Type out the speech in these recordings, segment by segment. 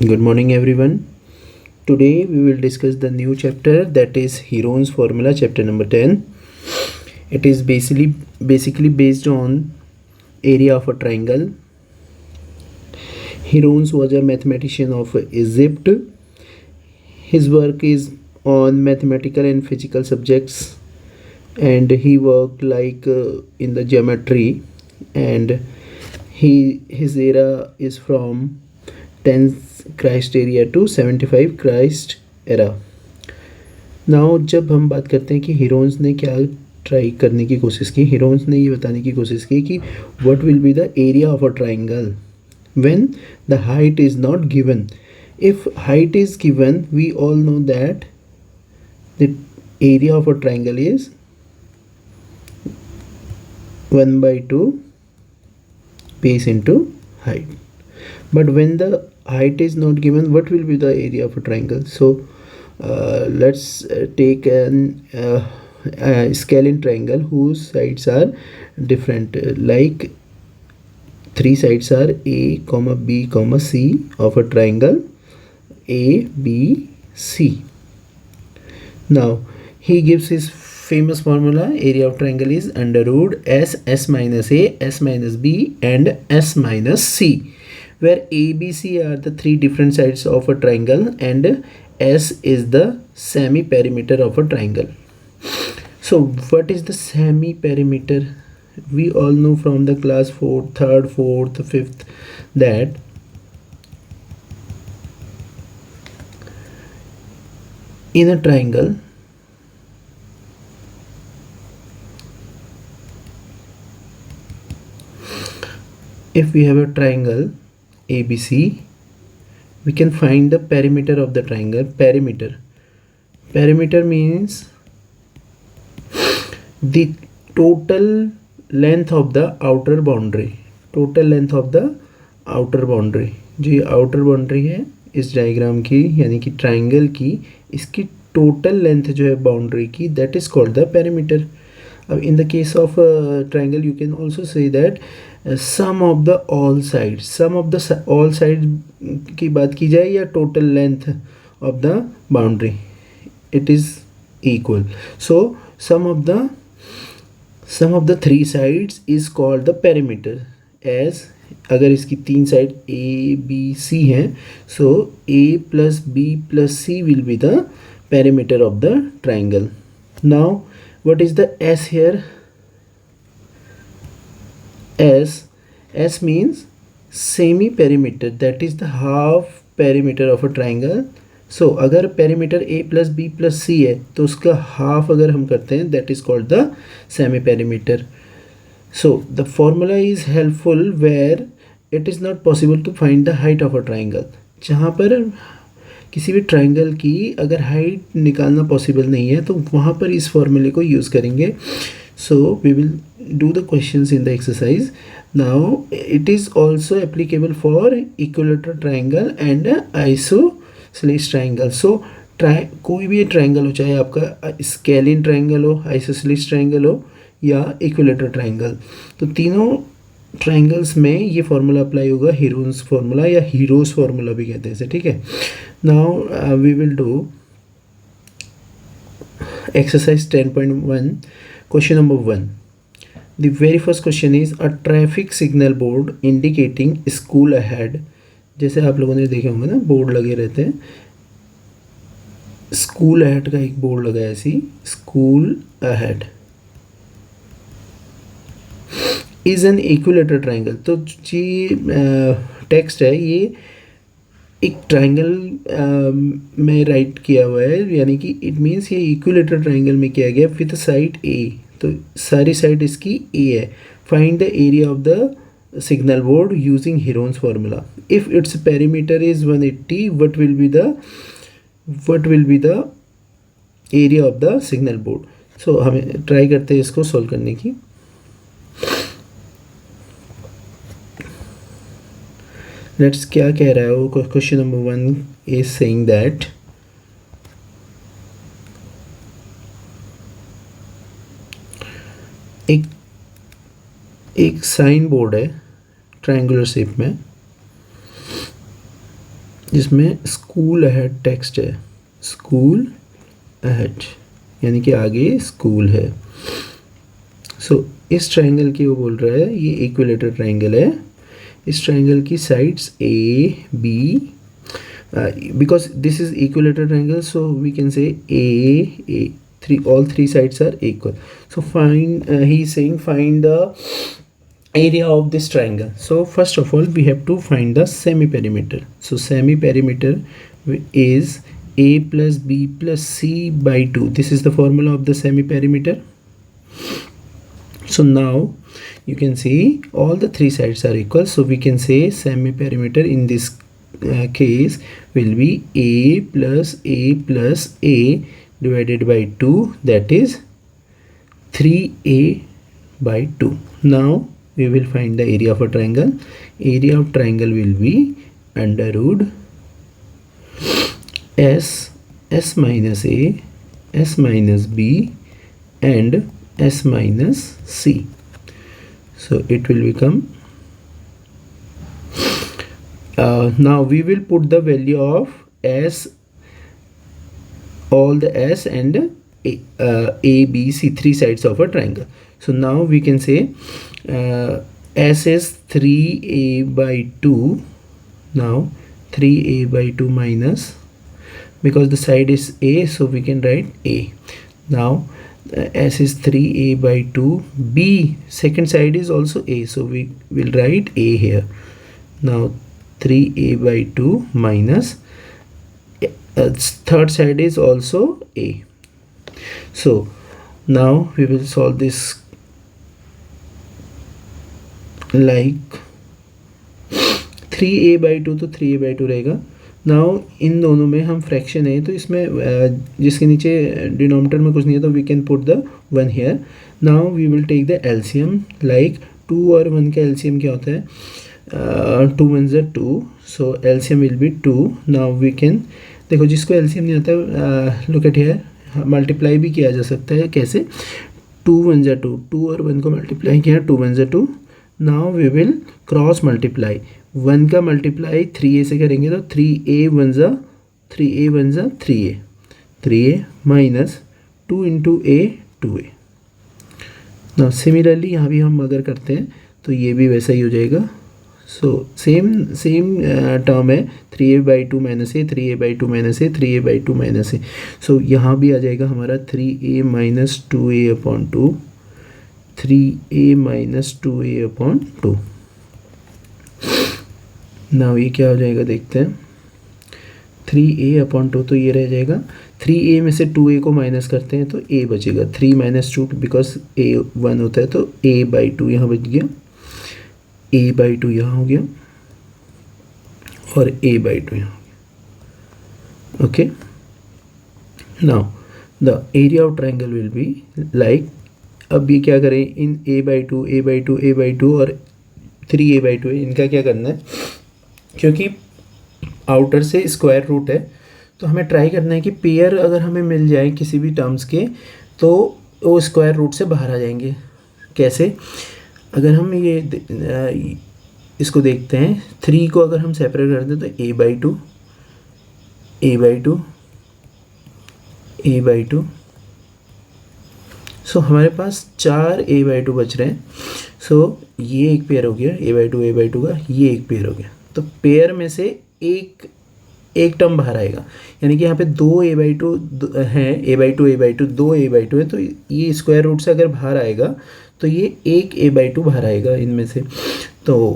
Good morning, everyone. Today we will discuss the new chapter, that is Heron's formula, chapter number 10. It is basically based on area of a triangle. Herones was a mathematician of Egypt. His work is on mathematical and physical subjects, and he worked in the geometry, and his era is from 10th Christ era to 75 Christ era. Now जब हम बात करते हैं कि Heron's ने क्या try करने की कोशिश की, हीरोन्स ने ये बताने की कोशिश की कि what will be the area of a triangle when the height is not given. If height is given, we all know that the area of a triangle is 1/2 base into height. But when the height is not given, what will be the area of a triangle? So let's take a scalene triangle whose sides are different, like three sides are a comma b comma c of a triangle a b c. Now he gives his famous formula. Area of triangle is under root s minus a, s minus b and s minus c, where a b c are the three different sides of a triangle and s is the semi perimeter of a triangle. So what is the semi perimeter? We all know from the class 4th, 3rd, 4th, 5th that in a triangle, if we have a triangle ABC, we can find the perimeter of the triangle. Perimeter means the total length of the outer boundary. जो ये outer boundary है इस diagram की, यानी कि triangle की, इसकी total length जो है बाउंड्री की, that is called the perimeter. अब in the case of triangle you can also say that sum of the all side की बात की जाए या total length of the boundary, it is equal. So sum of the three sides is called the perimeter. As अगर इसकी तीन साइड A B C हैं, so A plus B plus C will be the perimeter of the triangle. Now what is the s here? S means semi perimeter, that is the half perimeter of a triangle. So अगर perimeter a plus b plus c है तो उसका half अगर हम करते हैं, that is called the semi perimeter. So the formula is helpful where it is not possible to find the height of a triangle. जहाँ पर किसी भी ट्राइंगल की अगर हाइट निकालना पॉसिबल नहीं है तो वहाँ पर इस फॉर्मूले को यूज़ करेंगे. So we will do the questions in the exercise. Now it is also applicable for equilateral triangle and isosceles triangle. So कोई भी ट्राइंगल हो, चाहे आपका स्केलिन ट्राइंगल हो, आइसोसेलेस ट्राइंगल हो या इक्विलेटरल ट्राइंगल, तो तीनों ट्राइंगल्स में ये फार्मूला अप्लाई होगा. हीरोन्स फार्मूला या हीरोज फार्मूला भी कहते हैं इसे, ठीक है. Now we will do exercise 10.1. Question number 1. The very first question is a traffic signal board indicating school ahead. जैसे आप लोगों ने देखे होंगे ना, बोर्ड लगे रहते हैं. स्कूल अहेड का एक बोर्ड लगा है ऐसी, school ahead is an equilateral triangle. तो जी टेक्स्ट है ये एक ट्राइंगल में राइट किया हुआ है, यानी कि इट मीन्स ये इक्विलेटरल ट्राइंगल में किया गया विद साइड ए. तो सारी साइड इसकी ए है. Find the area of the signal board using Heron's formula. If its perimeter is 180, what will be the area of the signal board. So हमें try करते हैं इसको सॉल्व करने की. लेट्स क्या कह रहा है वो. Question number 1 is saying that एक साइन बोर्ड है ट्रायंगुलर शेप में, जिसमें स्कूल अहेड टेक्स्ट है, स्कूल अहेड यानी कि आगे स्कूल है। सो इस ट्रायंगल की वो बोल रहा है ये इक्विलेटरल ट्रायंगल है। इस ट्रायंगल की sides a b, because this is equilateral triangle, so we can say a three, all three sides are equal. So find, he is saying find the area of this triangle. So first of all we have to find the semi perimeter. So semi perimeter is a plus b plus c by 2. This is the formula of the semi perimeter. So now you can see all the three sides are equal, so we can say semi perimeter in this case will be a plus a divided by 2, that is 3a by 2. Now we will find the area of a triangle. Area of triangle will be under root s minus a, s minus b and s minus c. So it will become, now we will put the value of s, all the s and a b c, three sides of a triangle. So now we can say s is 3a by 2. Now 3a by 2 minus, because the side is a, so we can write a. Now s is 3a by 2, b second side is also a, so we will write a here. Now 3a by 2 minus third side is also a. So now we will solve this like 3a by 2, तो 3a by 2 रहेगा. Now in दोनों में हम fraction है, तो इसमें जिसके नीचे डिनोमिनेटर में कुछ नहीं है तो we can put the 1 here. Now we will take the LCM, like 2 और 1 का एलसीएम क्या होता है, 2 1 ज़ा 2, so LCM will be 2. Now we can, देखो जिसको एलसीएम नहीं आता लुक एट हियर, मल्टीप्लाई भी किया जा सकता है. कैसे, 2 1 ज़ा 2, 2 और 1 को मल्टीप्लाई किया, 2 1 ज़ा 2. Now we will cross multiply, 1 का मल्टीप्लाई 3a से करेंगे तो 3a 1 ज़ा 3a, 3a minus 2 into a 2a. ना सिमिलरली यहाँ भी हम अगर करते हैं तो ये भी वैसा ही हो जाएगा. सो सेम टर्म है, 3a by 2 minus A, 3a by 2 minus A, 3a by 2 minus A. So यहाँ भी आ जाएगा हमारा 3a minus 2a upon 2, 3a minus 2a upon 2. Now ये क्या हो जाएगा देखते हैं, 3a अपॉन 2 तो ये रह जाएगा. 3a में से 2a को माइनस करते हैं तो a बचेगा, 3 माइनस 2, बिकॉज a 1 होता है तो a बाई 2 यहाँ बच गया, a बाई 2 यहाँ हो गया और a बाई 2 यहाँ हो गया. Okay, now the area of triangle will be like, अब ये क्या करें, इन a by 2 a by 2 a by 2 और 3a बाई 2 इनका क्या करना है, क्योंकि आउटर से स्क्वायर रूट है तो हमें ट्राई करना है कि पेयर अगर हमें मिल जाए किसी भी टर्म्स के तो वो स्क्वायर रूट से बाहर आ जाएंगे. कैसे, अगर हम ये इसको देखते हैं, 3 को अगर हम सेपरेट कर दें तो a by 2 a by 2 a by 2, सो हमारे पास 4 a बाई 2 बच रहे हैं. सो ये एक पेयर हो गया a बाई 2 का, ये एक पेयर हो गया. तो पेयर में से एक टर्म बाहर आएगा, यानी कि यहाँ पे 2 a बाई 2 हैं, a बाई 2 2 a बाई 2 है, तो ये स्क्वायर रूट से अगर बाहर आएगा तो ये एक a बाई 2 बाहर आएगा इनमें से. तो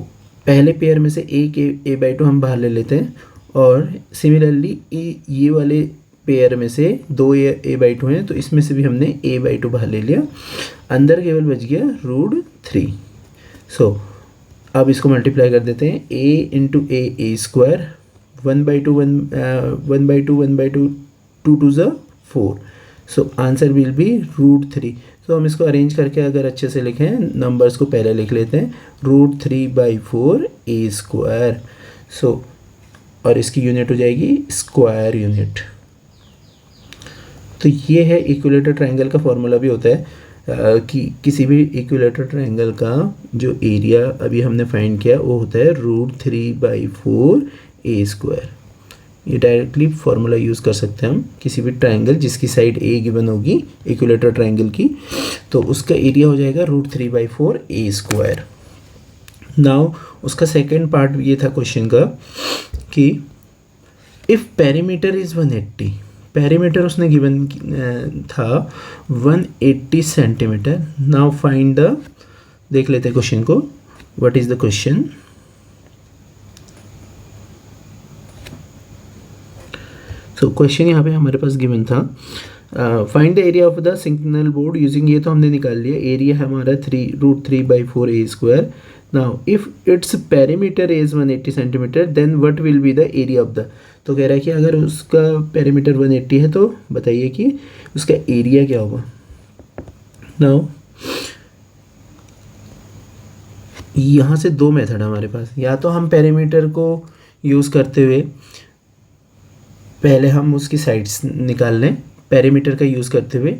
पहले पेयर में से एक a बाई 2 हम बाहर ले लेते हैं, और सिमिलरली ये वाले पेयर में से 2 a बाई 2 हैं तो इसमें से भी हमने a बाई 2 बाहर ले लिया, अंदर केवल बच गया रूट 3. सो अब इसको मल्टीप्लाई कर देते हैं, a into a square, 1 by 2 1 by 2 1 by 2 2 2 ज़ा 4. So answer will be root 3. तो हम इसको अरेंज करके अगर अच्छे से लिखें, नंबर्स को पहले लिख लेते हैं, रूट 3 बाई 4 a स्क्वायर. सो और इसकी यूनिट हो जाएगी स्क्वायर यूनिट. तो ये है इक्विलेटरल ट्रायंगल का फॉर्मूला भी होता है कि किसी भी इक्विलेटरल ट्रायंगल का जो एरिया अभी हमने फाइंड किया वो होता है रूट 3 बाई 4 a स्क्वायर. ये डायरेक्टली फार्मूला यूज़ कर सकते हैं हम किसी भी ट्राइंगल जिसकी साइड ए गिवन होगी इक्विलेटरल ट्राइंगल की, तो उसका एरिया हो जाएगा √3/4 a²। नाउ उसका सेकेंड पार्ट ये था क्वेश्चन का कि इफ़ पेरीमीटर इज़ 180, पेरीमीटर उसने गिवन था 180 सेंटीमीटर। नाउ फाइंड द, देख लेते हैं क्वेश्चन को, व्हाट इज़ द क्वेश्चन। तो क्वेश्चन यहाँ पे हमारे पास गिवन था, find the area of the signal board using, ये तो हमने निकाल लिया, एरिया है हमारा √3/4 a²। Now if its perimeter is 180 centimetre then what will be the area of the, तो कह रहा है कि अगर उसका पेरीमीटर 180 है तो बताइए कि उसका एरिया क्या होगा। नाउ यहाँ से दो मेथड हमारे पास, या तो हम पेरीमीटर को यूज़ करते हुए पहले हम उसकी साइड्स निकाल लें पेरीमीटर का यूज़ करते हुए,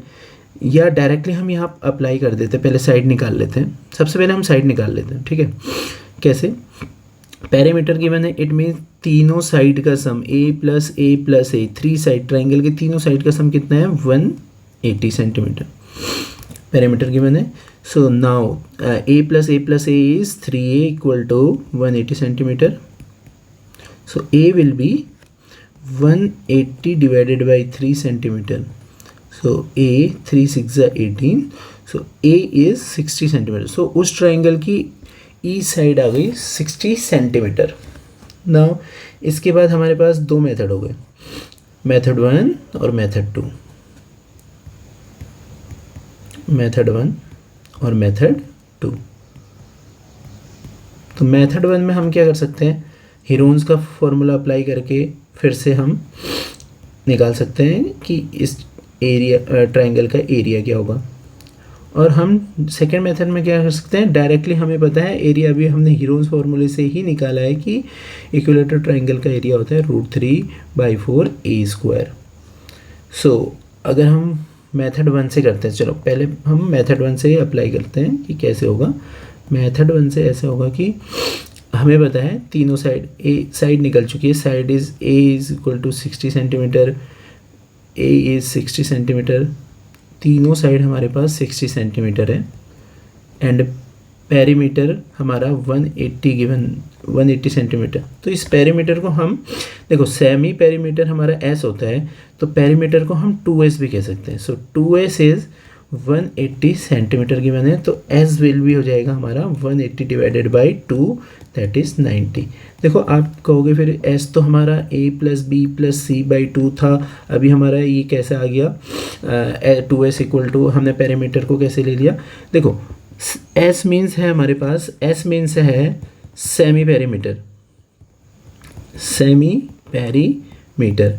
या डायरेक्टली हम यहाँ अप्लाई कर देते हैं, पहले साइड निकाल लेते हैं। सबसे पहले हम साइड निकाल लेते हैं, ठीक है। कैसे, पेरीमीटर गिवन है, इट मीन्स तीनों साइड का सम a + a + a, 3 side triangle के तीनों साइड का सम कितना है 180 सेंटीमीटर। पेरीमीटर गिवन है, so now a + a + a is 3a = 180 centimetre. So a will be 180 divided by 3 centimeter. So a 3 6 18, so a is 60 centimetre. So उस triangle की ई side आ गई 60 centimetre. Now इसके बाद हमारे पास दो मेथड हो गए, मेथड 1 और मेथड 2, मेथड 1 और मेथड 2। तो मेथड 1 में हम क्या कर सकते हैं, हीरोन्स का फॉर्मूला अप्लाई करके फिर से हम निकाल सकते हैं कि इस एरिया ट्राइंगल का एरिया क्या होगा। और हम सेकेंड मेथड में क्या कर सकते हैं, डायरेक्टली हमें पता है एरिया भी हमने हीरोन्स फार्मूले से ही निकाला है कि इक्विलेटरल ट्राइंगल का एरिया होता है √3/4 a²। सो अगर हम मेथड 1 से करते हैं, चलो पहले हम मेथड 1 से ही अप्लाई करते हैं कि कैसे होगा। मेथड 1 से ऐसे होगा कि हमें पता है तीनों साइड, ए साइड निकल चुकी है, side is a = 60 centimetre, a is 60 centimetre, तीनों साइड हमारे पास 60 सेंटीमीटर है, एंड पेरीमीटर हमारा 180 गिवन 180 सेंटीमीटर। तो इस पेरीमीटर को हम देखो, सेमी पेरीमीटर हमारा s होता है, तो पेरीमीटर को हम 2s भी कह सकते हैं। सो 2s इज़ 180 सेंटीमीटर गिवन है, तो s विल भी हो जाएगा हमारा 180 डिवाइडेड बाई 2, दैट इज़ 90। देखो आप कहोगे फिर s तो हमारा a + b + c/2 था, अभी हमारा ये कैसे आ गया 2s = हमने पेरीमीटर को कैसे ले लिया। देखो s मीन्स है हमारे पास, s मीन्स है semi perimeter, semi perimeter.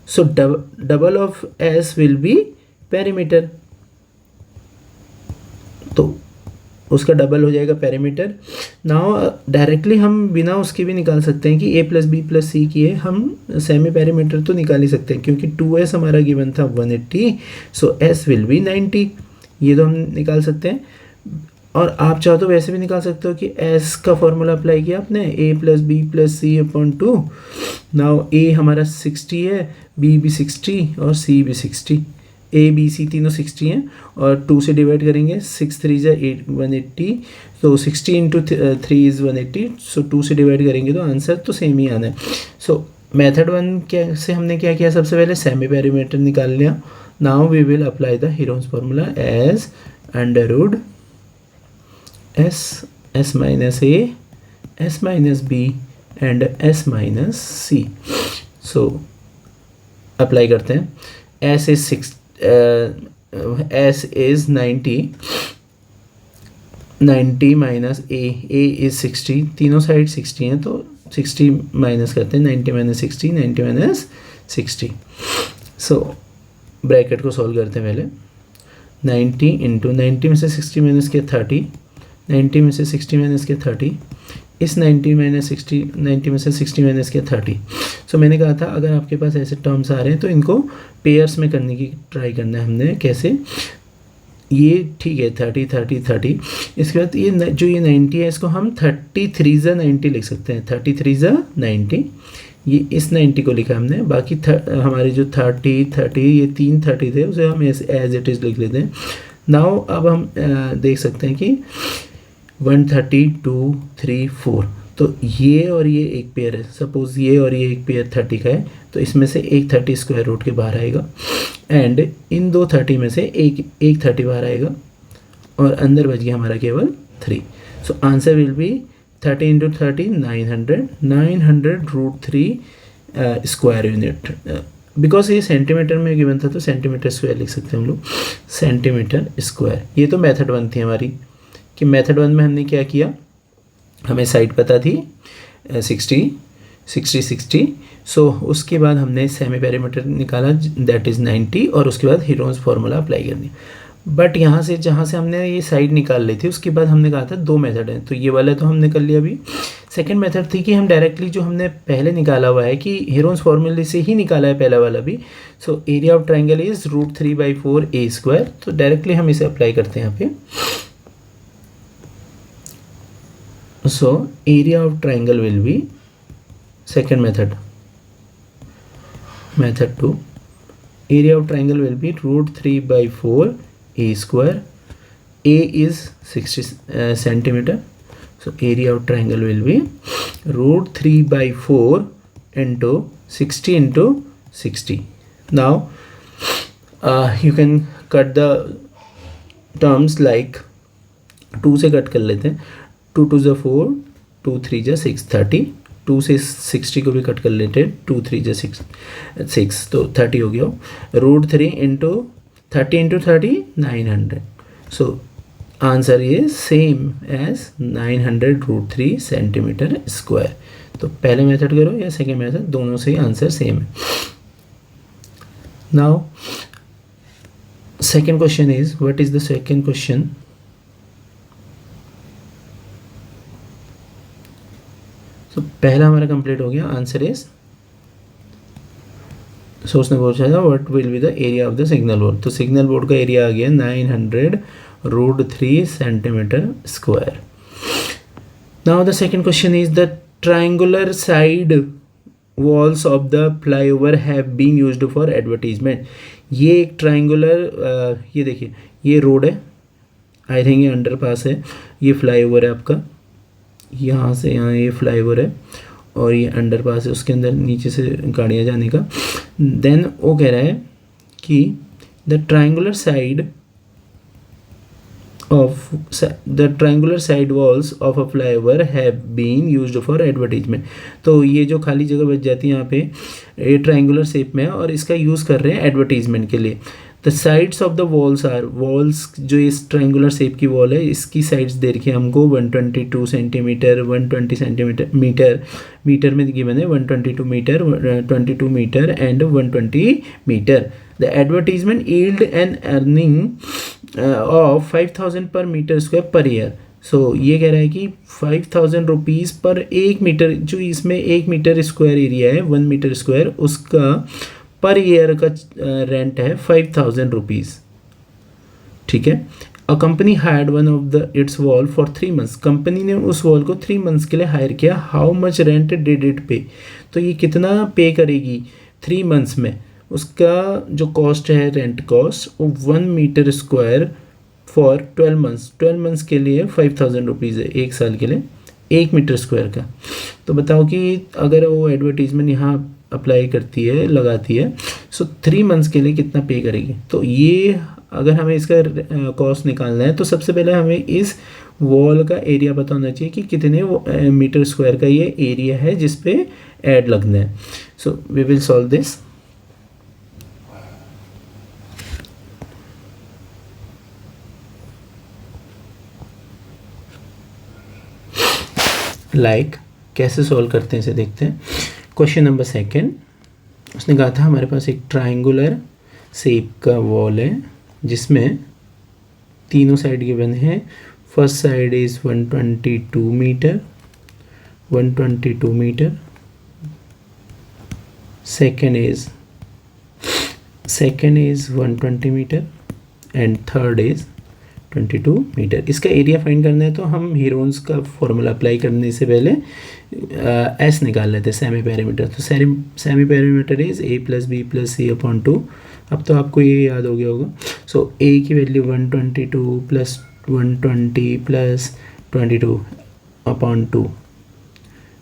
So double of s will B perimeter, तो उसका डबल हो जाएगा पेरीमीटर। नाउ डायरेक्टली हम बिना उसके भी निकाल सकते हैं कि a + b + c की है, हम सेमी पेरीमीटर तो निकाल ही सकते हैं क्योंकि 2s हमारा गिवन था 180, सो s विल बी 90, ये तो हम निकाल सकते हैं। और आप चाहो तो वैसे भी निकाल सकते हो कि s का फॉर्मूला अप्लाई किया आपने, a + b + c/2। Now a हमारा 60 है, b भी 60 और c भी 60, a b c तीनों 60 हैं, और 2 से डिवाइड करेंगे, 6 3 = 180, तो 60 × 3 इज़ 180, सो 2 से डिवाइड करेंगे तो आंसर तो सेम ही आना है। सो मेथड 1 क्या से हमने क्या किया, सबसे पहले सेमी पेरीमीटर निकाल लिया। Now we will apply the Heron's formula as √s s - a s - b and s - c। So apply करते हैं, s is 6 s is 90 minus a is 60, तीनों साइड 60 हैं तो 60 माइनस करते हैं, 90 - 60 90 - 60। सो ब्रैकेट को सॉल्व करते हैं पहले, 90 × 90 में से 60 माइनस किया 30, 90 में से 60 माइनस किया 30, इस 90 में से 60 माइनस किया 30। सो मैंने कहा था अगर आपके पास ऐसे टर्म्स आ रहे हैं तो इनको पेयर्स में करने की ट्राई करना है हमने। कैसे, ये ठीक है 30 30 30। इसके बाद ये जो ये 90 है इसको हम 33 ज़ा 90 लिख सकते हैं, 33 ज़ा 90। ये इस 90 को लिखा हमने, बाकी हमारे जो 30 30 ये 3 30 थे उसे हम एज इट इज़ लिख लेते हैं। नाउ अब हम देख सकते हैं कि 130 2 3 4, तो ये और ये एक पेयर है, सपोज़ ये और ये एक पेयर 30 का है, तो इसमें से एक 30 स्क्वायर रूट के बाहर आएगा, एंड इन दो 30 में से एक 30 बाहर आएगा, और अंदर बच गया हमारा केवल 3। So answer will be 30 into 30 900, 900 root 3 square unit. Because ये सेंटीमीटर में गिवन था तो सेंटीमीटर स्क्वायर लिख सकते हैं हम लोग, सेंटीमीटर स्क्वायर। ये तो मेथड 1 थी हमारी, कि मेथड 1 में हमने क्या किया, हमें साइड पता थी 60 60 60, सो उसके बाद हमने सेमी पेरीमीटर निकाला दैट इज़ 90, और उसके बाद हीरोन्स फार्मूला अप्लाई कर दिया। बट यहाँ से जहाँ से हमने ये साइड निकाल ली थी उसके बाद हमने कहा था 2 मेथड हैं, तो ये वाला तो हमने कर लिया। अभी सेकंड मेथड थी कि हम डायरेक्टली जो हमने पहले निकाला हुआ है कि हीरोन्स फार्मूले से ही निकाला है पहला वाला भी, so area of triangle is √3/4 a square, तो डायरेक्टली हम इसे अप्लाई करते हैं यहाँ पे। So area of triangle will B second method, method 2, area of triangle will be √3/4 a square, a is 60 centimeter, so area of triangle will be √3/4 into 60 into 60. Now you can cut the terms like 2 से cut कर लेते हैं, 2 2 ज़ा 4, 2 3 ज़ा 6, 30, 2 से 60 को भी cut कर लेते हैं, 2 3 ज़ा 6, तो 30 हो गया। √3 into 30 into 30 900, so answer is same as 900 √3 centimetre square. तो पहले मेथड करो या सेकेंड मेथड, दोनों से आंसर सेम है। Now second question is, what is the second question? तो पहला हमारा कंप्लीट हो गया, आंसर इज, सोचने पूछा था what will be the area of the signal board, तो सिग्नल बोर्ड का एरिया आ गया 900 √3 centimetre square. Now the second question is the triangular side walls of the flyover have been used for advertisement. ये एक triangular, ये देखिए ये road है, आई थिंक ये अंडरपास है, ये फ्लाईओवर है आपका, यहाँ से यहाँ ये फ्लाईओवर है और ये अंडरपास है, उसके अंदर नीचे से गाड़ियाँ जाने का। देन वो कह रहा है कि the triangular side walls of a flyover have been used for advertisement. तो ये जो खाली जगह बच जाती है यहाँ पे, ये ट्रायंगुलर शेप में है और इसका यूज़ कर रहे हैं एडवर्टीजमेंट के लिए। The sides of the walls are, walls जो इस ट्रायंगुलर शेप की वॉल है इसकी साइड्स दे रखी है हमको 122 सेंटीमीटर, 120 सेंटीमीटर, मीटर में गिवन है 122 metre, 22 metre and 120 metre. The advertisement yield an earning of 5000 per metre square per year. So ये कह रहा है कि 5000 रुपीज़ पर 1 मीटर, जो इसमें 1 मीटर स्क्वायर एरिया है 1 मीटर स्क्वायर, उसका पर ईयर का रेंट है 5000 रुपीज़। ठीक है। A company hired one of the it's wall for 3 months. Company ने उस वॉल को 3 मंथ्स के लिए हायर किया। How much rent did it पे? तो ये कितना पे करेगी 3 मंथ्स में? उसका जो कॉस्ट है रेंट कॉस्ट वो 1 metre square for 12 months, 12 months के लिए 5000 रुपीज़ है, 1 साल के लिए 1 मीटर स्क्वायर का। तो बताओ कि अगर वो एडवर्टीजमेंट यहाँ अप्लाई करती है, लगाती है, सो 3 मंथ्स के लिए कितना पे करेगी? तो ये अगर हमें इसका कॉस्ट निकालना है तो सबसे पहले हमें इस वॉल का एरिया पता होना चाहिए कि कितने मीटर स्क्वायर का ये एरिया है जिस पे ऐड लगना है। So we will solve this. कैसे सॉल्व करते हैं इसे देखते हैं। क्वेश्चन नंबर सेकंड, उसने कहा था हमारे पास एक ट्रायंगुलर शेप का वॉल है जिसमें तीनों साइड गिवन है। First side is 122 metre, 122 metre, second is 120 metre and third is 122 metre. इसका एरिया फाइंड करना है तो हम हीरोन्स का फॉर्मूला अप्लाई करने से पहले एस निकाल लेते हैं, सेमी पेरीमीटर। तो semi perimeter is a plus B plus c upon 2। अब तो आपको ये याद हो गया होगा। सो ए की वैल्यू 122 प्लस 120 प्लस 22 अपॉन 2।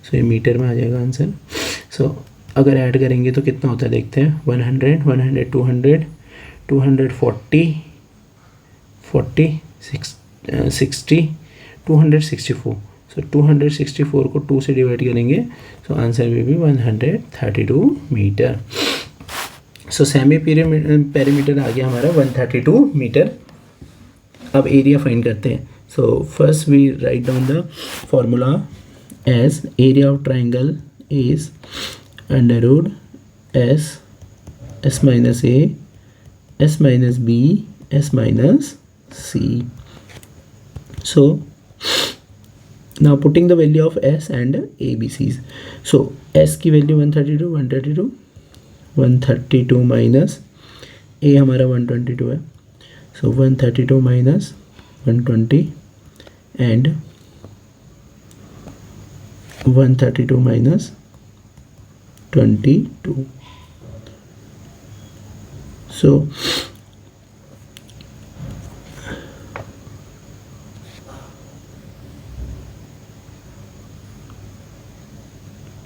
सो ये मीटर में आ जाएगा आंसर। सो अगर ऐड करेंगे तो कितना होता है देखते हैं। 100 100 200 240 40 60 264। सो 264 को 2 से डिवाइड करेंगे, सो आंसर में भी 132 मीटर। सो सेमी पेरीमीटर आ गया हमारा 132 मीटर। अब एरिया फाइंड करते हैं। So first we write down the formula as area of triangle is under root s minus A s minus b s minus c. So now putting the value of s and abc's. So s की value 132 minus a हमारा 122 है। सो 132 minus 120 and 132 minus 22। सो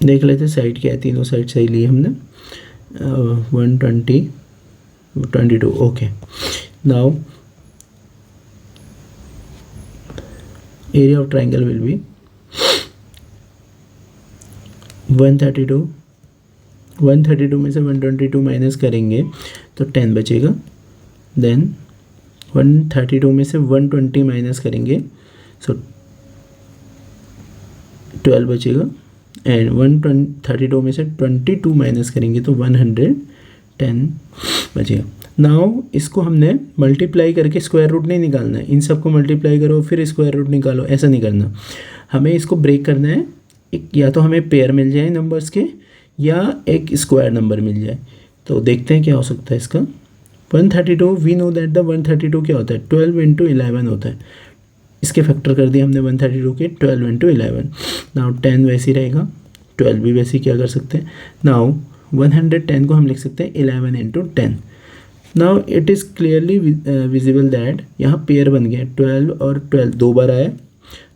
देख लेते side क्या है, तीनों side सही ली हमने। 120 22 okay. Now area of triangle will B 132 में से 122 माइनस करेंगे तो 10 बचेगा। देन 132 में से 120 माइनस करेंगे सो 12 बचेगा। एंड 132 में से 22 माइनस करेंगे तो 110 बचेगा। नाउ इसको हमने मल्टीप्लाई करके स्क्वायर रूट नहीं निकालना है। इन सबको मल्टीप्लाई करो फिर स्क्वायर रूट निकालो, ऐसा नहीं करना। हमें इसको ब्रेक करना है। एक या तो हमें पेयर मिल जाए नंबर्स के या एक स्क्वायर नंबर मिल जाए। तो देखते हैं क्या हो सकता है इसका। 132 वी नो दैट द 132 क्या होता है, 12 इंटू 11 होता है। इसके फैक्टर कर दिए हमने 132 के 12 इंटू 11। नाउ 10 वैसे ही रहेगा, 12 भी वैसे ही क्या कर सकते हैं। नाउ 110 को हम लिख सकते हैं 11 into 10। Now it is clearly visible that यहाँ पेयर बन गया। 12 और 12 दो बार आए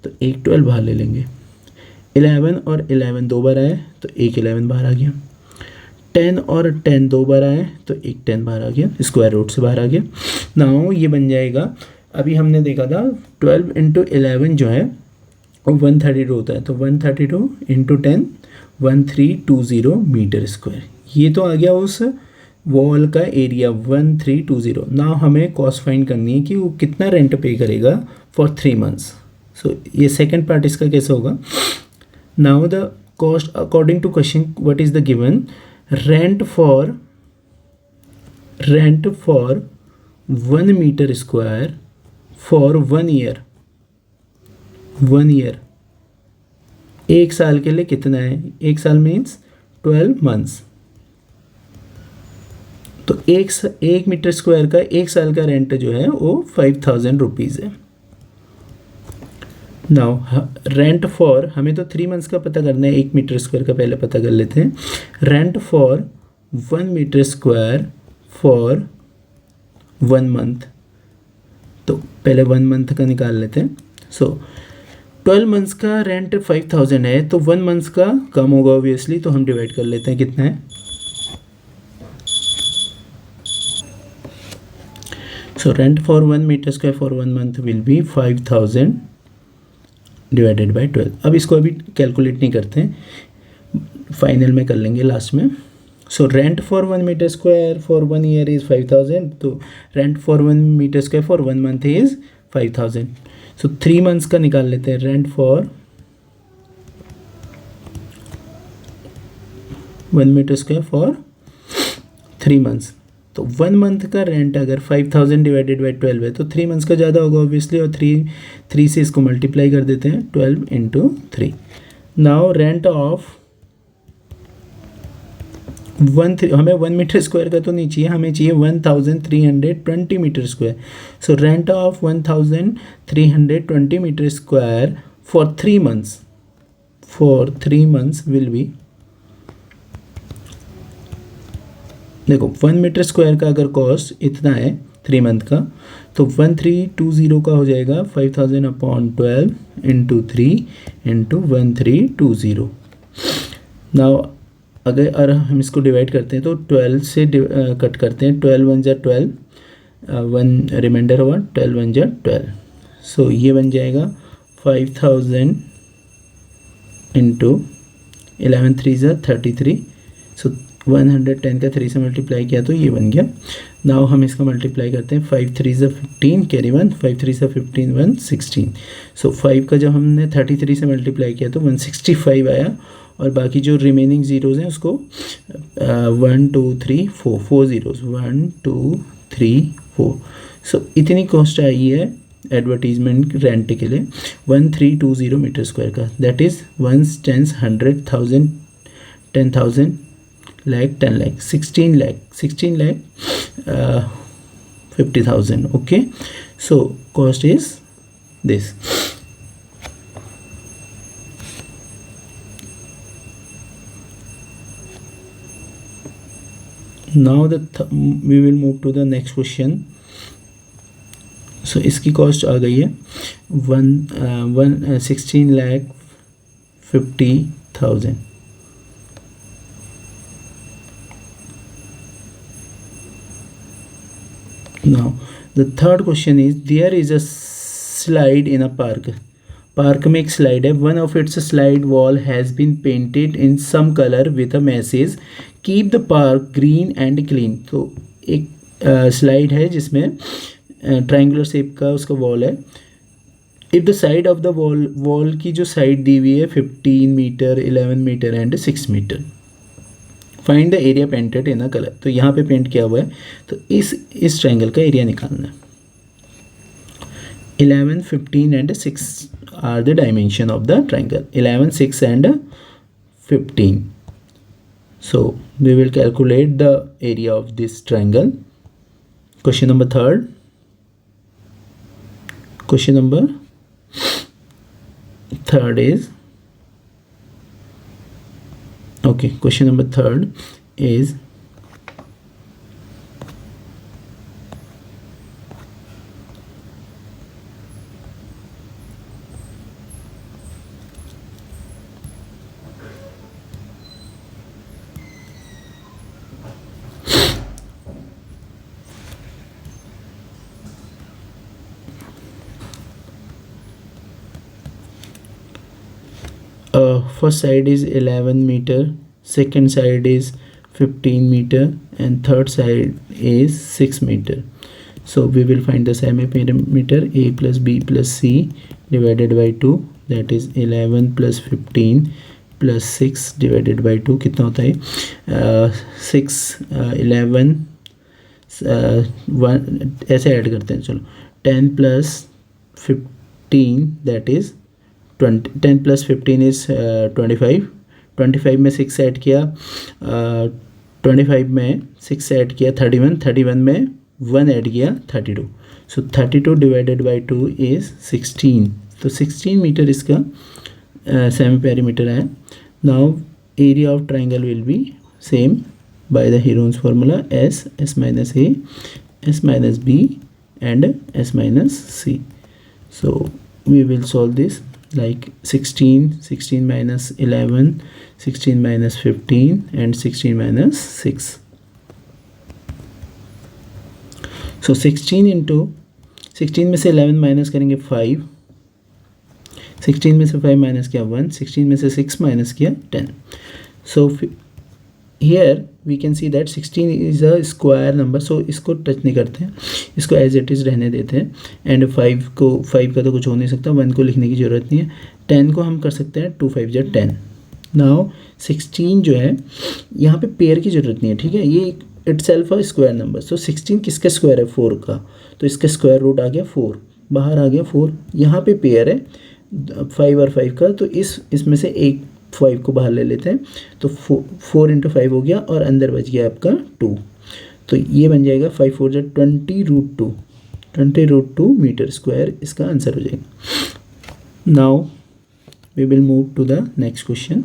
तो एक 12 बाहर ले लेंगे। 11 और 11 दो बार आए तो एक 11 बाहर आ गया। 10 और 10 दो बार आए तो एक 10 बाहर आ गया, स्क्वायर रूट से बाहर आ गया। नाउ ये बन जाएगा, अभी हमने देखा था 12 इंटू 11 जो है वो 132 होता है। तो 132 इंटू 10 1320 मीटर स्क्वायर। ये तो आ गया उस वॉल का एरिया 1320। नाउ हमें कॉस्ट फाइंड करनी है कि वो कितना रेंट पे करेगा फॉर 3 मंथ्स। सो ये सेकंड पार्ट इसका कैसे होगा। Now the cost according to question what is the given, rent for 1 metre square for 1 year. 1 year एक साल के लिए कितना है, एक साल मीन्स 12 मंथ्स। तो एक मीटर स्क्वायर का एक साल का रेंट जो है वो 5000 रुपीज़ है। नाउ रेंट फॉर, हमें तो 3 मंथ्स का पता करना है, 1 मीटर स्क्वायर का पहले पता कर लेते हैं। Rent for 1 metre square for 1 month, तो पहले 1 मंथ का निकाल लेते हैं। सो 12 मंथ्स का रेंट 5000 है तो 1 मंथ्स का कम होगा ऑब्वियसली, तो हम डिवाइड कर लेते हैं कितना है। So rent for 1 metre square for 1 month will be 5000 divided by 12। अब इसको अभी कैलकुलेट नहीं करते हैं, फाइनल में कर लेंगे लास्ट में। So rent for 1 metre square for 1 year is 5000, तो rent for 1 metre square for 1 month is 5000। So 3 months का निकाल लेते हैं। Rent for 1 metre square for 3 months, तो 1 मंथ का रेंट अगर 5000 डिवाइडेड बाई 12 है तो 3 मंथ्स का ज़्यादा होगा ऑब्वियसली, और 3 से इसको मल्टीप्लाई कर देते हैं 12 इंटू 3। नाउ रेंट ऑफ हमें 1 मीटर स्क्वायर का तो नहीं चाहिए, हमें चाहिए 1320 metre square. So rent of 1320 metre square for 3 months, will be, देखो 1 मीटर स्क्वायर का अगर कॉस्ट इतना है 3 मंथ का, तो 1320 का हो जाएगा 5000/12 इंटू 3 इंटू 1320। नाउ अगर हम इसको डिवाइड करते हैं तो 12 से कट करते हैं, 12 1 जा 12, 1 रिमाइंडर हुआ, 12 1 जा 12। सो ये बन जाएगा 5000 इंटू 11 3 जा 33। सो 110 का 3 से मल्टीप्लाई किया तो ये बन गया। नाउ हम इसका मल्टीप्लाई करते हैं, 5 3 से 15 कैरी 1, 5 3 से 15 1 16। सो 5 का जब हमने 33 से मल्टीप्लाई किया तो 165 आया, और बाकी जो रिमेनिंग ज़ीरोज़ हैं उसको 1 2 3 4 4 ज़ीरोज़, 1 2 3 4। सो इतनी कॉस्ट आई है एडवर्टीजमेंट रेंट के लिए 1320 मीटर स्क्वायर का, that is 1 10 100 1000 10,000 lakh 10 lakh 16 lakh 50,000. Okay, so cost is this. Now we will move to the next question. So इसकी कॉस्ट आ गई है 16,50,000. Now the third question is, there is a slide in a park. Park में एक slide है, one of its slide wall has been painted in some colour with a message keep the park green and clean. तो एक slide है जिसमें triangular shape का उसका wall है। If the side of the wall की जो साइड दी हुई है 15 metre 11 metre and 6 metre, find the area painted in a colour. तो यहाँ पे पेंट किया हुआ है, तो इस ट्रायंगल का एरिया निकालना है। 11 15 and 6 are the dimension of the triangle, 11 6 and 15। So we will calculate the area of this triangle. Question number third, question number third is, okay, question number third is, first side is 11 meter, second side is 15 meter and third side is 6 meter. So we will find the semi perimeter a plus b plus c divided by 2, that is 11 plus 15 plus 6 divided by 2 कितना होता है 6 11 1 ऐसे add करते हैं, चलो 10 plus 15 that is 10 plus 15 is 25, 25 में 6 add किया 25 में 6 ऐड किया 31, 31 में 1 ऐड किया 32, सो 32 डिवाइडेड बाई 2 इज़ 16। तो 16 मीटर इसका सेमी पेरीमीटर है। Now area of triangle will be same by the Heron's formula s minus A, s minus B and s minus C. So we will solve this like 16 minus 11, 16 minus 15 and 16 minus 6. So 16 into 16 में से 11 minus करेंगे 5, 16 में से 5 minus किया 1, 16 में से 6 minus किया 10. So here we can see that 16 is a square number, so इसको टच नहीं करते हैं, इसको एज इट इज़ रहने देते हैं। एंड 5 का तो कुछ हो नहीं सकता, 1 को लिखने की ज़रूरत नहीं है। 10 को हम कर सकते हैं 2 5 जा 10। नाउ 16 जो है यहाँ पे पेयर की ज़रूरत नहीं है, ठीक है, ये इटसेल्फ अ स्क्वायर नंबर। सो 16 किसका स्क्वायर है 4 का, तो इसका स्क्वायर रूट आ गया 4, बाहर आ गया 4, यहाँ पे पेयर है 5 और 5 का, तो इसमें से एक 5 को बाहर ले लेते हैं तो 4 इंटू 5 हो गया और अंदर बच गया आपका 2, तो ये बन जाएगा 5 4 20√2, 20√2 मीटर स्क्वायर इसका आंसर हो जाएगा। Now we will move to the next question.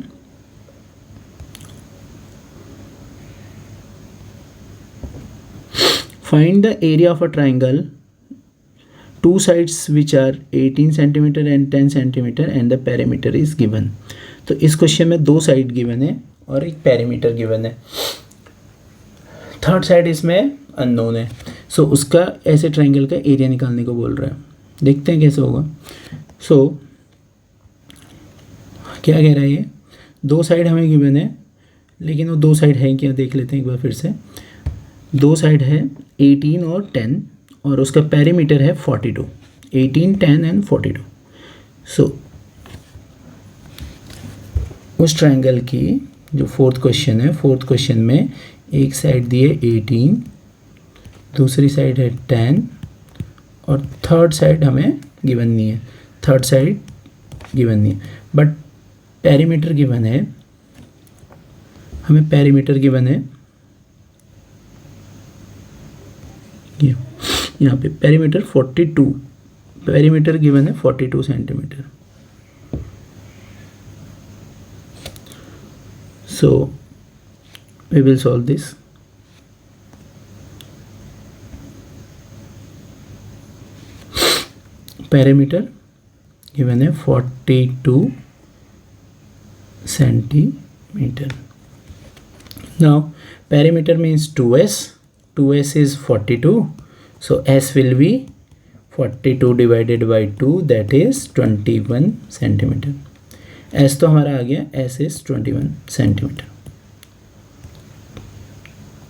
Find the area of a triangle, two sides which are 18 centimeter and 10 centimeter and the perimeter is given। तो इस क्वेश्चन में दो साइड गिवन है और एक पेरीमीटर गिवन है, third side इसमें unknown है। सो उसका ऐसे ट्राइंगल का एरिया निकालने को बोल रहा है, देखते हैं कैसे होगा। सो क्या कह रहा है ये, दो साइड हमें गिवन है लेकिन वो दो साइड है क्या देख लेते हैं एक बार फिर से। दो साइड है 18 और 10 और उसका पेरीमीटर है 42, 18 10 एंड 42। सो उस ट्रायंगल की जो फोर्थ क्वेश्चन है, फोर्थ क्वेश्चन में एक साइड दी है 18, दूसरी साइड है 10 और थर्ड साइड हमें गिवन नहीं है, थर्ड साइड गिवन नहीं है, बट पेरीमीटर गिवन है, हमें पेरीमीटर गिवन है यहाँ पे पेरीमीटर 42, पेरीमीटर गिवन है 42 centimetre. So we will solve this. Perimeter given है 42 centimetre. Now perimeter means 2s, 2s is 42, so s will be 42 divided by 2, that is 21 centimetre. s तो हमारा आ गया, s is 21 सेंटीमीटर।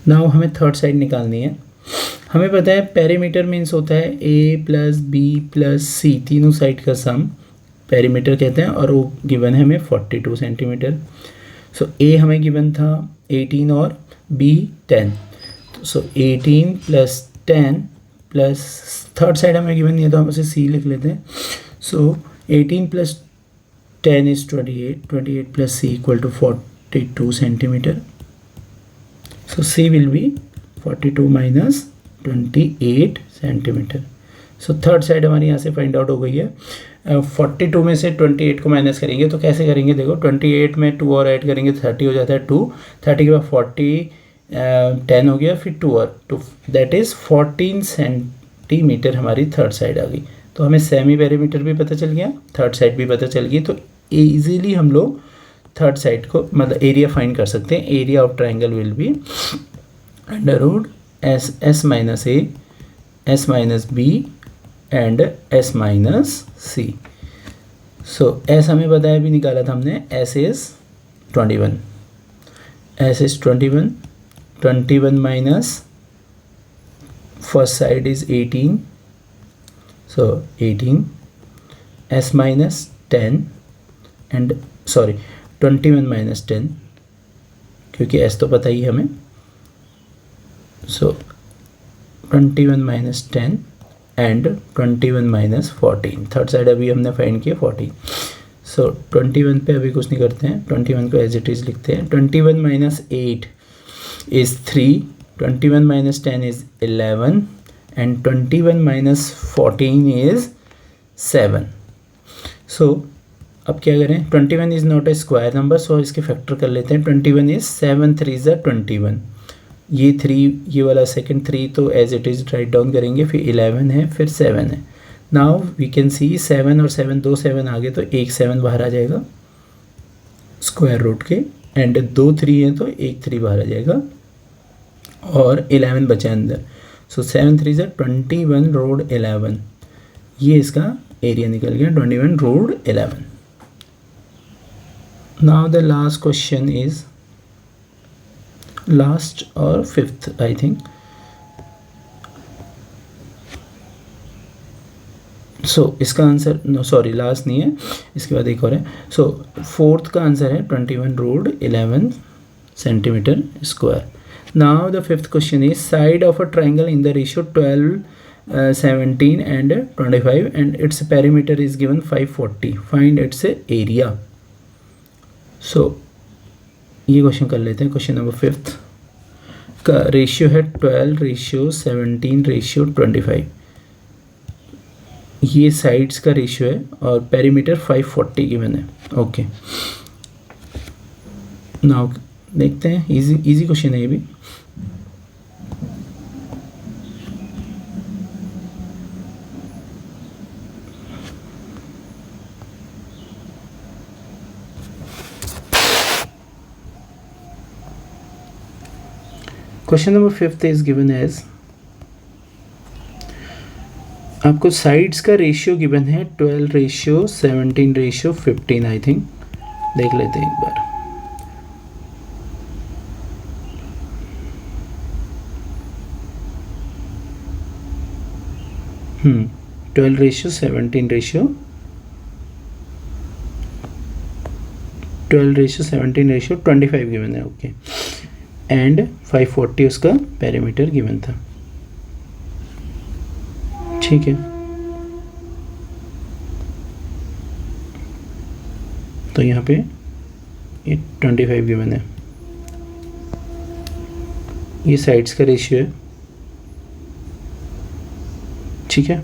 नाउ हमें third side निकालनी है। हमें पता है पेरीमीटर मीन्स होता है a plus b plus c, तीनों साइड का सम पेरीमीटर कहते हैं, और वो गिवन है हमें 42 सेंटीमीटर। सो a हमें गिवन था 18 और b 10, सो 18 प्लस 10 प्लस थर्ड साइड हमें गिवन नहीं है तो हम उसे c लिख लेते हैं। So 18 plus 10 is 28, 28 plus c equal to 42 centimetre. So c will be 42 minus 28 centimetre. So third side हमारी यहाँ से फाइंड आउट हो गई है। 42 में से 28 को माइनस करेंगे तो कैसे करेंगे, देखो 28 में 2 और ऐड करेंगे 30 हो जाता है, 2 30 के बाद 40 10 हो गया, फिर 2 और 2, दैट इज़ 14 सेंटीमीटर हमारी थर्ड साइड आ गई। तो हमें सेमी पेरीमीटर भी पता चल गया, थर्ड साइड भी पता चल गई, तो ईजिली हम लोग थर्ड साइड को मतलब एरिया फाइंड कर सकते हैं। Area of triangle will be under s minus A, s minus B and s minus C. So s हमें बताया भी, निकाला था हमने, s is 21, s is 21, 21 minus first side is 18, so 18, s minus 10 and sorry 21 minus 10, क्योंकि s तो पता ही हमें। So 21 minus 10 and 21 minus 14, third side अभी हमने फाइंड किया 14। सो 21 पे अभी कुछ नहीं करते हैं, 21 को एज इट इज़ लिखते हैं। 21 minus 8 is 3, 21 minus 10 is 11 and 21 minus 14 is 7। So अब क्या करें, 21 is not a square number, so इसके फैक्टर कर लेते हैं। 21 is 7 3 is 21, ये 3 ये वाला सेकंड 3 तो as it is write down करेंगे, फिर 11 है फिर 7 है। नाउ वी कैन सी 7 और 7, 2 7 आ गए तो एक 7 बाहर आ जाएगा स्क्वायर रूट के, एंड 2 3 है तो एक 3 बाहर आ जाएगा और 11 बचा अंदर। सो 7 3 से 21 रोड 11, ये इसका एरिया निकल गया 21 road 11। Now the last question is last और फिफ्थ आई थिंक। सो इसका आंसर नो सॉरी लास्ट नहीं है, इसके बाद एक और है। सो फोर्थ का आंसर है 21 road 11 centimetre square. Now the fifth question is side of a triangle in the ratio 12, 17 and 25 and its perimeter is given 540. Find its area. सो ये क्वेश्चन कर लेते हैं। क्वेश्चन नंबर 5 का रेशियो है 12:17:25। ये साइड्स का रेशियो है और पेरीमीटर 540 गिवन है। ओके, नाउ देखते हैं। इजी क्वेश्चन है ये भी। Question number 5 is given as, आपको साइड्स का रेशियो गिवन है 12:17:15। आई थिंक देख लेते हैं एक बार। 12:17:25 गिवन है। ओके, एंड 540 उसका पेरीमीटर गिवन था। ठीक है, तो यहाँ पे ये 25 गिवन है। ये साइड्स का रेशियो है। ठीक है,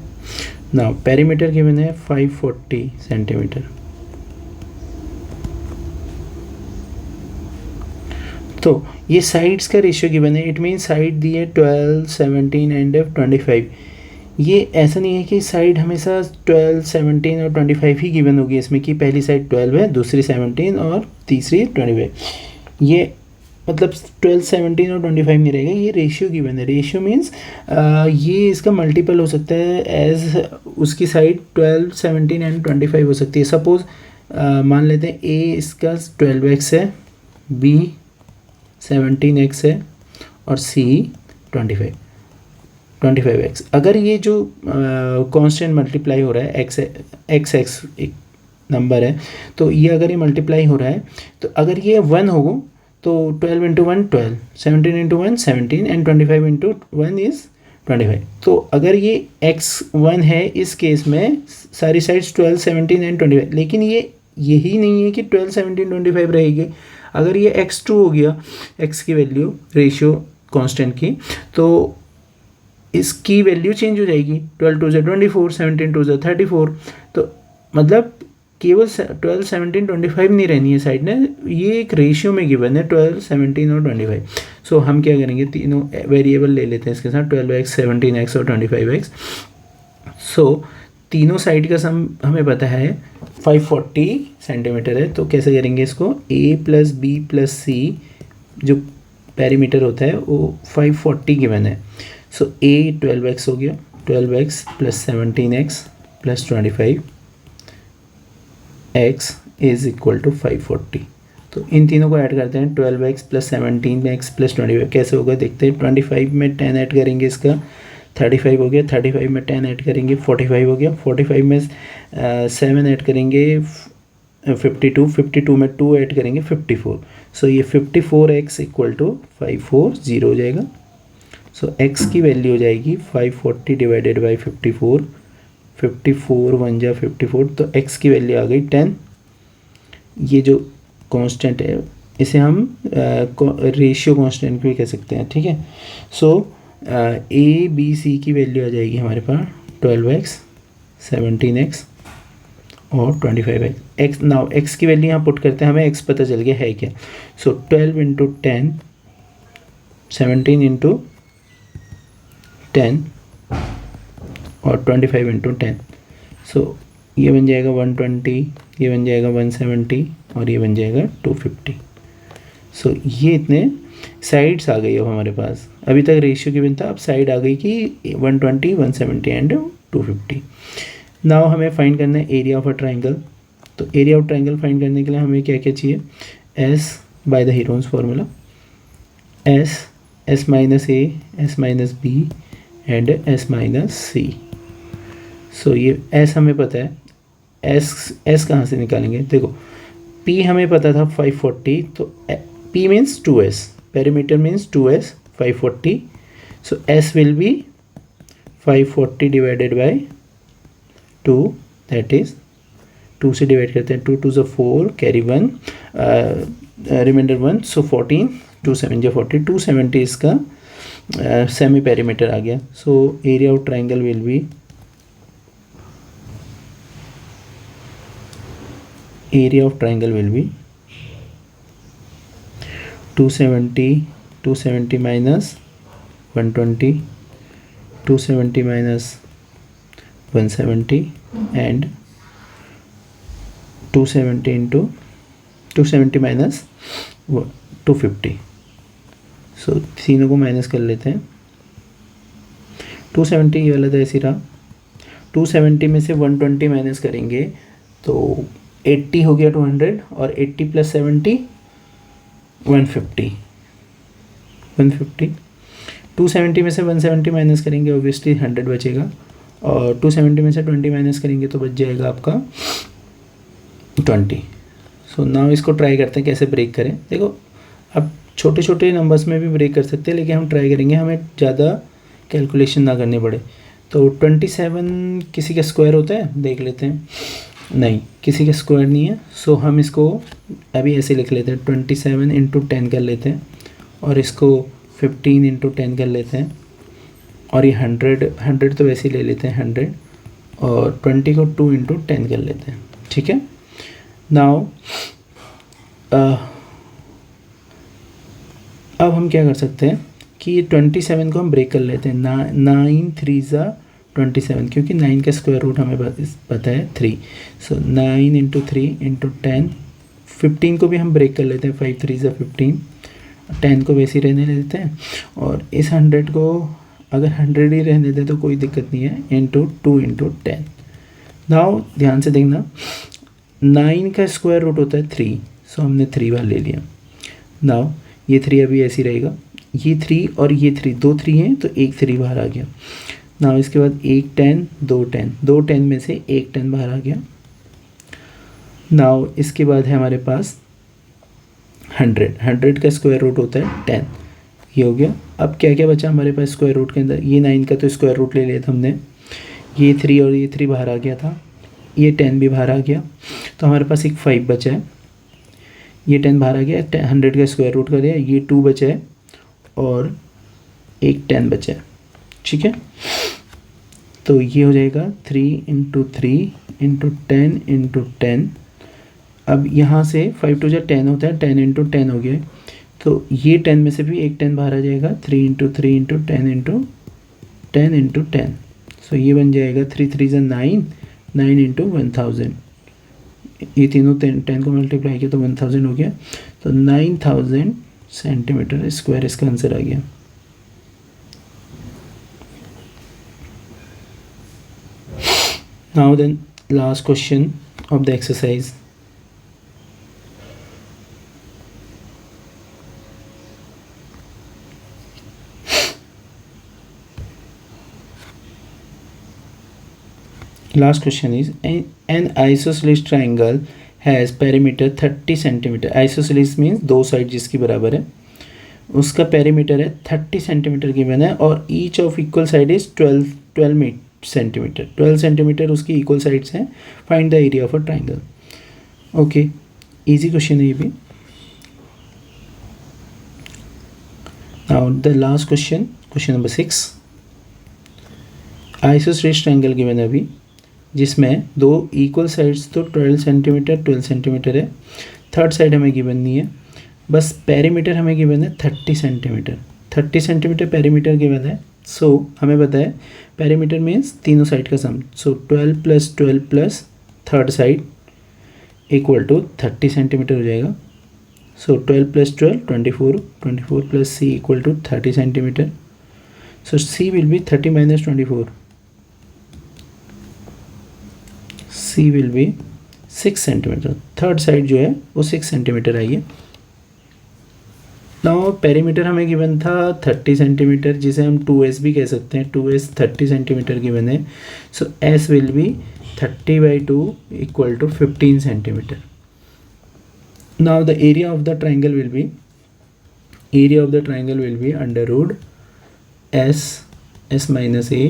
नाउ पेरीमीटर गिवन है 540 सेंटीमीटर। तो ये साइड्स का रेशियो गिवन है, इट मीन साइड दी है 12, 17 एंड 25। ये ऐसा नहीं है कि साइड हमेशा 12, 17 और 25 ही गिवन होगी इसमें, कि पहली साइड 12 है, दूसरी 17 और तीसरी 25। ये मतलब 12, 17 और 25 नहीं रहेगा, ये रेशियो गिवन है। रेशियो मीन्स ये इसका मल्टीपल हो सकता है, एज उसकी साइड 12, 17 एंड 25 हो सकती है। सपोज मान लेते हैं ए इसका 12x है, बी 17x है और सी 25x। अगर ये जो कांस्टेंट मल्टीप्लाई हो रहा है, एक्स एक नंबर है, तो ये अगर ये मल्टीप्लाई हो रहा है, तो अगर ये 1 हो तो 12 into 1 12, 17 into 1 17 and 25 into 1 is 25। तो अगर ये x1 है, इस केस में सारी साइड्स 12, 17 एंड 25, लेकिन ये यही नहीं है कि 12, 17, 25 रहेगी। अगर ये x2 हो गया, x की वैल्यू रेशियो कांस्टेंट की, तो इसकी वैल्यू चेंज हो जाएगी। 12 2 24, 17 2 34। तो मतलब केवल 12, 17, 25 नहीं रहनी है साइड में, ये एक रेशियो में गिवन है 12, 17 और 25। सो हम क्या करेंगे, तीनों वेरिएबल ले लेते हैं इसके साथ, 12x, 17x और 25x। सो तीनों साइड का सम हमें पता है 540 सेंटीमीटर है। तो कैसे करेंगे इसको, a प्लस बी प्लस सी जो पेरीमीटर होता है वो 540 गिवन है। सो a 12x हो गया, 12x plus 17x plus 25x is equal to 540। तो इन तीनों को ऐड करते हैं, 12x प्लस 17x प्लस 25। कैसे होगा देखते हैं। 25 में 10 ऐड करेंगे, इसका 35 हो गया, 35 में 10 ऐड करेंगे 45 हो गया, 45 में 7 ऐड करेंगे 52, 52 में 2 ऐड करेंगे 54। सो ये 54x इक्वल टू 540 हो जाएगा। सो x की वैल्यू हो जाएगी 540 डिवाइडेड बाई 54, 54 1 जा 54, तो x की वैल्यू आ गई 10। ये जो कांस्टेंट है इसे हम रेशियो कांस्टेंट भी कह सकते हैं। ठीक है, सो ए बी सी की वैल्यू आ जाएगी हमारे पास 12x, 17x और 25x। x नाउ x की वैल्यू यहाँ पुट करते हैं, हमें x पता चल गया है क्या। सो 12 इंटू 10, 17 इंटू 10 और 25 इंटू 10। सो ये बन जाएगा 120, ये बन जाएगा 170 और ये बन जाएगा 250। सो ये इतने साइड्स आ गई अब हमारे पास। अभी तक रेशियो गिवन था, अब साइड आ गई कि 120, 170 एंड 250। नाउ हमें फाइंड करना है एरिया ऑफ अ ट्राइंगल। तो एरिया ऑफ ट्राइंगल फाइंड करने के लिए हमें क्या क्या चाहिए, s by the Heron's formula, s minus A, s minus B and s minus C. So ये एस हमें पता है, एस कहाँ से निकालेंगे, देखो पी हमें पता था 540, तो P means 2s, perimeter means 2s 540। So s will be 540 divided by 2, that is 2 से डिवाइड करते हैं, 2 2 ज़ा 4, कैरी 1, रिमाइंडर 1, सो 14, 2 7 जा 40, 270 इसका सेमी पेरीमीटर आ गया. So area of triangle will B, area of triangle will be 270 minus 120, 270 minus 170 and 270 into 270 minus 250. सो तीनों को माइनस कर लेते हैं. 270 ये वाला तो ऐसे रहा. 270 में से 120 माइनस करेंगे तो 80 हो गया 200, और 80 प्लस 70 150. 270 में से 170 माइनस करेंगे ऑब्वियसली 100 बचेगा, और 270 में से 20 माइनस करेंगे तो बच जाएगा आपका 20. सो नाउ इसको ट्राई करते हैं कैसे ब्रेक करें. देखो अब छोटे छोटे नंबर्स में भी ब्रेक कर सकते हैं, लेकिन हम ट्राई करेंगे हमें ज़्यादा कैलकुलेशन ना करनी पड़े. तो 27 किसी का स्क्वायर होता है, देख लेते हैं. नहीं, किसी का स्क्वायर नहीं है. सो हम इसको अभी ऐसे लिख लेते हैं, 27 इंटू 10 कर लेते हैं, और इसको 15 इंटू 10 कर लेते हैं, और ये 100 तो वैसे ही ले लेते हैं 100, और 20 को 2 इंटू 10 कर लेते हैं. ठीक है. नाउ अब हम क्या कर सकते हैं कि ये 27 को हम ब्रेक कर लेते हैं. 9 3 ज़ा 27, क्योंकि 9 का स्क्वायर रूट हमें पता है 3. सो 9 इंटू 3 इंटू 10. 15 को भी हम ब्रेक कर लेते हैं, 5 3 ज़ा 15, 10 को वैसे ही रहने देते हैं, और इस 100 को अगर 100 ही रहने दें तो कोई दिक्कत नहीं है, इंटू 2 इंटू 10. नाउ ध्यान से देखना, 9 का स्क्वायर रूट होता है 3, सो हमने 3 बार ले लिया. नाउ ये 3 अभी ऐसे ही रहेगा, ये 3 और ये 3, 2 3 हैं तो एक 3 बाहर आ गया. नाउ इसके बाद एक 10 2 10, 2 10 में से एक 10 बाहर आ गया. नाउ इसके बाद है हमारे पास 100 का स्क्वायर रूट होता है 10, ये हो गया. अब क्या क्या बचा हमारे पास स्क्वायर रूट के अंदर, ये 9 का तो स्क्वायर रूट ले लिया था हमने, ये 3 और ये 3 बाहर आ गया था, ये 10 भी बाहर आ गया, तो हमारे पास एक 5 बचा है. ये 10 बाहर आ गया, 100 का स्क्वायर रूट कर दिया, ये 2 बचा है, और एक 10 बचा है. ठीक है. तो ये हो जाएगा 3 इंटू 3 इंटू 10 इंटू 10. अब यहाँ से 5 2 10 होता है, 10 इंटू 10 हो गया, तो ये 10 में से भी एक 10 बाहर आ जाएगा, 3 इंटू 3 इंटू 10 इंटू 10 इंटू 10. सो ये बन जाएगा 3 3 ज़ा 9, 9 इंटू 1000. ये तीनों 10 को मल्टीप्लाई किया तो 1000 हो गया, तो 9000 सेंटीमीटर स्क्वायर इसका आंसर आ गया. Now then, last question of the exercise. Last question is, an isosceles triangle has perimeter 30 centimetre. isosceles means दो साइड जिसकी बराबर है, उसका पेरीमीटर है 30 सेंटीमीटर गिवन है, और each of equal side is 12 centimetre. 12 centimetre उसकी इक्वल साइड्स हैं. Find the area of a triangle. Okay, easy question है ये भी. Now the last question, question number 6. Isosceles triangle given है अभी, जिसमें दो इक्वल साइड्स तो 12 सेंटीमीटर है. थर्ड साइड हमें गिवन नहीं है, बस पेरीमीटर हमें गिवन है 30 सेंटीमीटर. 30 सेंटीमीटर पेरीमीटर गिवन है. सो हमें पता है पेरीमीटर मीन्स तीनों साइड का sum. So 12 plus third side equal to 30 centimetre हो जाएगा. So 12 plus 12 24 plus c equal to 30 centimetre. So c will be 30 minus 24. C will be 6 centimetre. Third side जो है वो 6 सेंटीमीटर आई है. नाउ पेरीमीटर हमें given था 30 centimetre, जिसे हम 2s भी कह सकते हैं. 2s 30 सेंटीमीटर गिवन है. So s will be 30/2 equal to 15 centimetre. Now the area of the triangle will be under root s minus a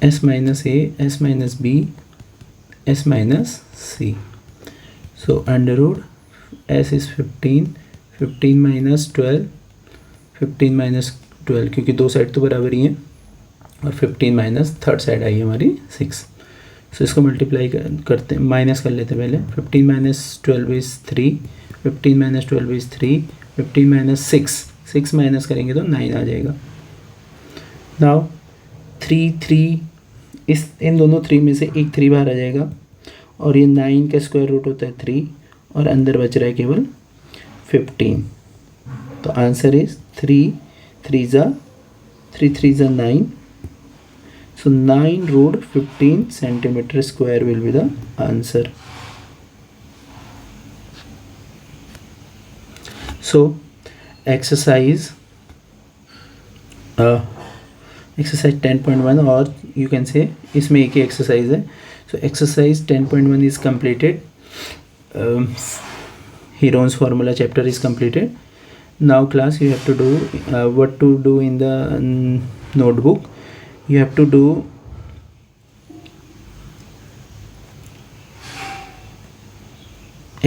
s minus a, s minus b, s minus c. So under root s is 15, 15 minus 12, 15 minus 12 क्योंकि दो side तो बराबर ही हैं, और 15 minus third side I हमारी 6. सो इसको multiply करते हैं, माइनस कर लेते हैं पहले. 15 minus 12 is 3, 15 minus 12 is 3, 15 minus 6 minus करेंगे तो 9 आ जाएगा. नाउ 3 इस इन दोनों 3 में से एक 3 बाहर आ जाएगा, और ये 9 का स्क्वायर रूट होता है 3, और अंदर बच रहा है केवल 15. तो आंसर इज 3 3 ज़ा 9. So 9 root 15 centimeter square will be the answer. So exercise 10.1, और you can say इसमें एक ही exercise है. So exercise 10.1 is completed. Heron's formula chapter is completed. Now class, you have to do what to do in the notebook. You have to do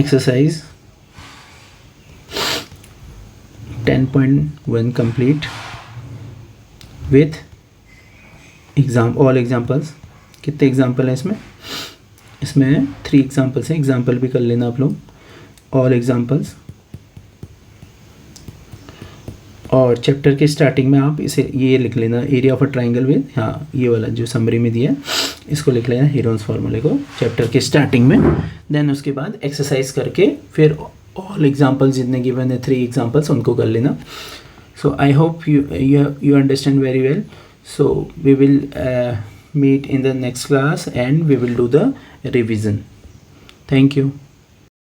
exercise 10.1 complete with all examples. कितने example हैं इसमें? इसमें 3 examples हैं. Example भी कर लेना आप लोग, ऑल एग्जाम्पल्स. और चैप्टर के स्टार्टिंग में आप इसे ये लिख लेना, area of a triangle with, हाँ ये वाला जो समरी में दिया है इसको लिख लेना, हीरोन्स फार्मूले को चैप्टर के स्टार्टिंग में. देन उसके बाद एक्सरसाइज करके फिर ऑल एग्जांपल्स जितने गिवन है 3 एग्जांपल्स उनको कर लेना. So I hope you understand very well. So we will meet in the next class and we will do the revision. Thank you.